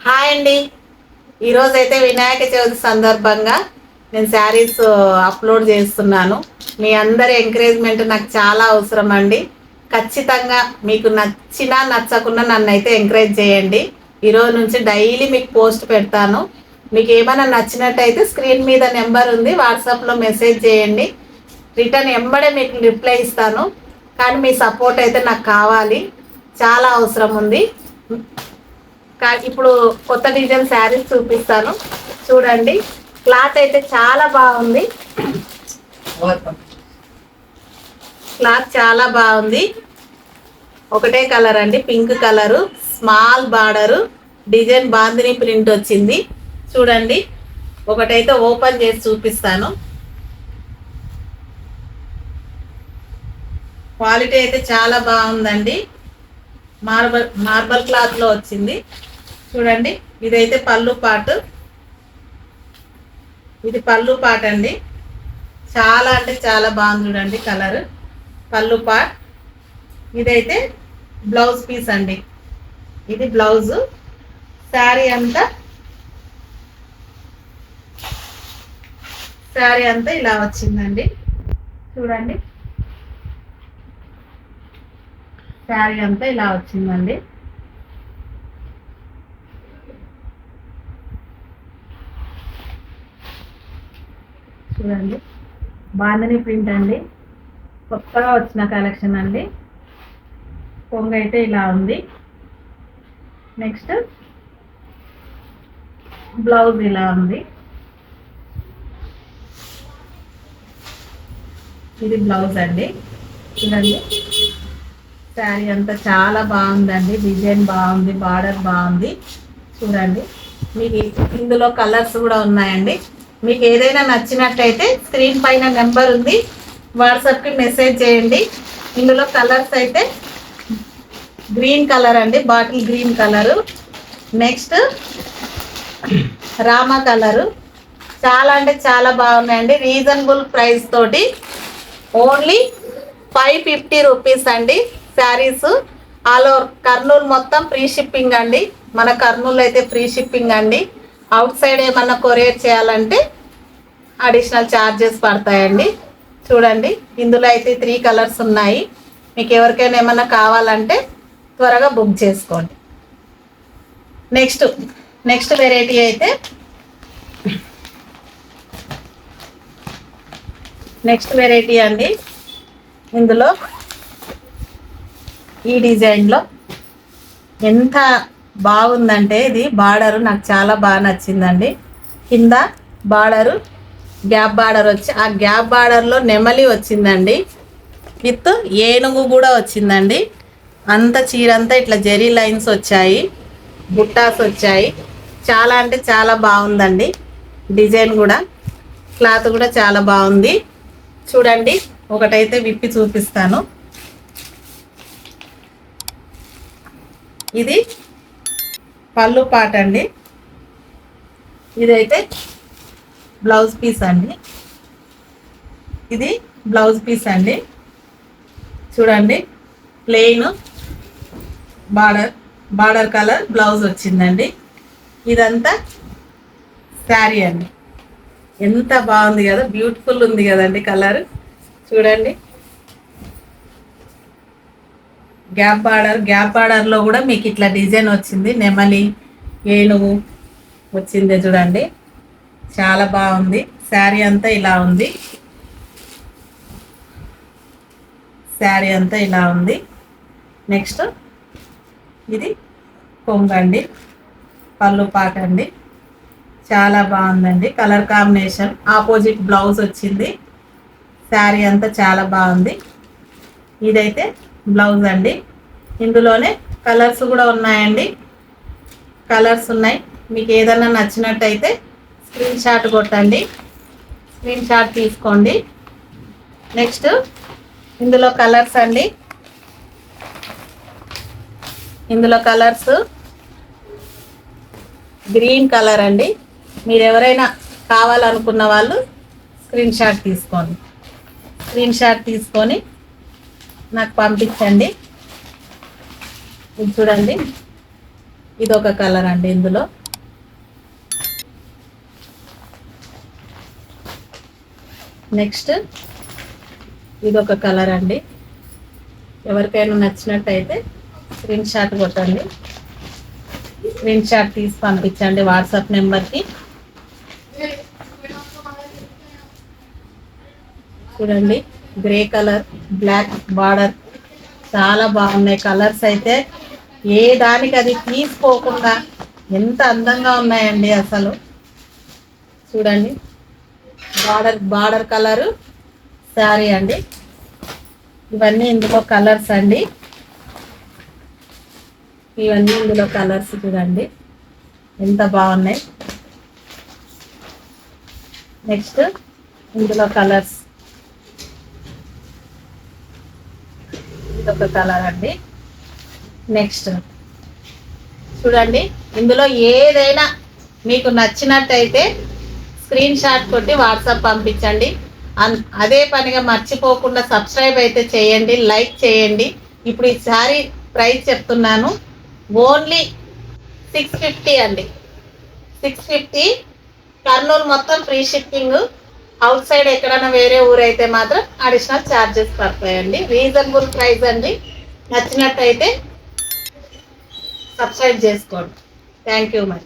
Hi అండి. ఈరోజు అయితే వినాయక చవితి సందర్భంగా నేను శారీస్ అప్లోడ్ చేస్తున్నాను. మీ అందరి ఎంకరేజ్మెంట్ నాకు చాలా అవసరం అండి. ఖచ్చితంగా మీకు నచ్చినా నచ్చకుండా నన్ను అయితే ఎంకరేజ్ చేయండి. ఈరోజు నుంచి డైలీ మీకు పోస్ట్ పెడతాను. మీకు ఏమైనా నచ్చినట్టయితే స్క్రీన్ మీద నెంబర్ ఉంది, వాట్సాప్లో మెసేజ్ చేయండి. రిటర్న్ ఎంబడే మీకు రిప్లై ఇస్తాను. కానీ మీ సపోర్ట్ అయితే నాకు కావాలి, చాలా అవసరం ఉంది. ఇప్పుడు కొత్త డిజైన్ శారీస్ చూపిస్తాను, చూడండి. క్లాత్ అయితే చాలా బాగుంది. క్లాత్ చాలా బాగుంది. ఒకటే కలర్ అండి, pink colour, small border, design bandhani print వచ్చింది. చూడండి, ఒకటైతే ఓపెన్ చేసి చూపిస్తాను. క్వాలిటీ అయితే చాలా బాగుందండి. మార్బల్ క్లాత్లో వచ్చింది. చూడండి, ఇదైతే పళ్ళు పాటు. ఇది పళ్ళు పాట అండి. చాలా అంటే చాలా బాగుంది. చూడండి కలర్, పళ్ళు పాట్. ఇదైతే బ్లౌజ్ పీస్ అండి. ఇది బ్లౌజు. శారీ అంతా ఇలా వచ్చిందండి. చూడండి, శారీ అంతా ఇలా వచ్చిందండి. చూడండి, బాందిని ప్రింట్ అండి, కొత్తగా వచ్చిన కలెక్షన్ అండి. కొంగు అయితే ఇలా ఉంది. నెక్స్ట్ బ్లౌజ్ ఇలా ఉంది. ఇది బ్లౌజ్ అండి. చూడండి, శారీ అంతా చాలా బాగుందండి. డిజైన్ బాగుంది, బార్డర్ బాగుంది. చూడండి, మీకు ఇందులో కలర్స్ కూడా ఉన్నాయండి. మీకు ఏదైనా నచ్చినట్టయితే స్క్రీన్ పైన నెంబర్ ఉంది, వాట్సాప్కి మెసేజ్ చేయండి. ఇందులో కలర్స్ అయితే గ్రీన్ కలర్ అండి, bottle green colour. Next Rama colour. చాలా అంటే చాలా బాగున్నాయండి. రీజనబుల్ ప్రైస్ తోటి ఓన్లీ 550 రూపీస్ అండి. శారీస్ ఆల్ ఓవర్ కర్నూలు మొత్తం ఫ్రీ షిప్పింగ్ అండి. మన కర్నూలు అయితే ఫ్రీ షిప్పింగ్ అండి. అవుట్ సైడ్ ఏమన్నా కొరియర్ చేయాలంటే అడిషనల్ ఛార్జెస్ పడతాయండి. చూడండి, ఇందులో అయితే 3 కలర్స్ ఉన్నాయి. మీకు ఎవరికైనా ఏమన్నా కావాలంటే త్వరగా బుక్ చేసుకోండి. నెక్స్ట్ వెరైటీ అయితే అండి. ఇందులో ఈ డిజైన్లో ఎంత బాగుందంటే, ఇది బార్డరు నాకు చాలా బాగా నచ్చిందండి. కింద బార్డరు గ్యాప్ బార్డర్ వచ్చి, ఆ గ్యాప్ బార్డర్లో నెమలి వచ్చిందండి. విత్ ఏనుగు కూడా వచ్చిందండి. అంత చీరంతా ఇట్లా జెరీ లైన్స్ వచ్చాయి, బుట్టాస్ వచ్చాయి. చాలా అంటే చాలా బాగుందండి. డిజైన్ కూడా, క్లాత్ కూడా చాలా బాగుంది. చూడండి, ఒకటైతే విప్పి చూపిస్తాను. ఇది పళ్ళు పాట అండి. ఇదైతే బ్లౌజ్ పీస్ అండి. ఇది బ్లౌజ్ పీస్ అండి. చూడండి, ప్లెయిన్ బార్డర్ కలర్ బ్లౌజ్ వచ్చిందండి. ఇదంతా శారీ అండి. ఎంత బాగుంది కదా, బ్యూటిఫుల్ ఉంది కదండి కలర్. చూడండి, గ్యాప్ బార్డర్లో కూడా మీకు ఇట్లా డిజైన్ వచ్చింది. నెమలి, ఏనుగు వచ్చింది. చూడండి, చాలా బాగుంది. శారీ అంతా ఇలా ఉంది. శారీ అంతా ఇలా ఉంది. నెక్స్ట్ ఇది కొంగు అండి, పళ్ళు పాట అండి. చాలా బాగుందండి. కలర్ కాంబినేషన్, ఆపోజిట్ బ్లౌజ్ వచ్చింది. శారీ అంతా చాలా బాగుంది. ఇదైతే బ్లౌజ్ అండి. ఇందులోనే కలర్స్ కూడా ఉన్నాయండి. కలర్స్ ఉన్నాయి. మీకు ఏదైనా నచ్చినట్టయితే స్క్రీన్ షాట్ కొట్టండి, స్క్రీన్ షాట్ తీసుకోండి. నెక్స్ట్ ఇందులో కలర్స్ అండి. ఇందులో కలర్స్ గ్రీన్ కలర్ అండి. మీరు ఎవరైనా కావాలనుకున్న వాళ్ళు స్క్రీన్ షాట్ తీసుకోండి. స్క్రీన్ షాట్ తీసుకొని నాకు పంపించండి. ఇది చూడండి, ఇదొక కలర్ అండి. ఇందులో నెక్స్ట్ ఇదొక కలర్ అండి. ఎవరికైనా నచ్చినట్టయితే స్క్రీన్ షాట్ కొట్టండి, స్క్రీన్ షాట్ తీసి పంపించండి వాట్సాప్ నెంబర్కి. చూడండి, గ్రే కలర్, బ్లాక్ బార్డర్, చాలా బాగున్నాయి కలర్స్ అయితే. ఏ దానికి అది తీసుకోకుండా ఎంత అందంగా ఉన్నాయండి అసలు. చూడండి, బార్డర్ కలరు శారీ అండి. ఇవన్నీ ఇందులో కలర్స్ అండి, ఇవన్నీ ఇందులో కలర్స్. చూడండి ఎంత బాగున్నాయి. నెక్స్ట్ ఇందులో కలర్స్, ఇదొక కలర్ అండి. నెక్స్ట్ చూడండి, ఇందులో ఏదైనా మీకు నచ్చినట్టయితే స్క్రీన్ షాట్ కొట్టి వాట్సాప్ పంపించండి. అదే పనిగా మర్చిపోకుండా సబ్స్క్రైబ్ అయితే చేయండి, లైక్ చేయండి. ఇప్పుడు ఈ శారీ ప్రైస్ చెప్తున్నాను, ఓన్లీ 650 అండి. 650. కర్నూలు మొత్తం ఫ్రీ షిప్పింగ్. అవుట్ సైడ్ ఎక్కడైనా వేరే ఊరైతే మాత్రం అడిషనల్ ఛార్జెస్ పడతాయండి. రీజనబుల్ ప్రైస్ అండి. నచ్చినట్టయితే సబ్స్క్రైబ్ చేసుకోండి. థ్యాంక్ యూ మరి.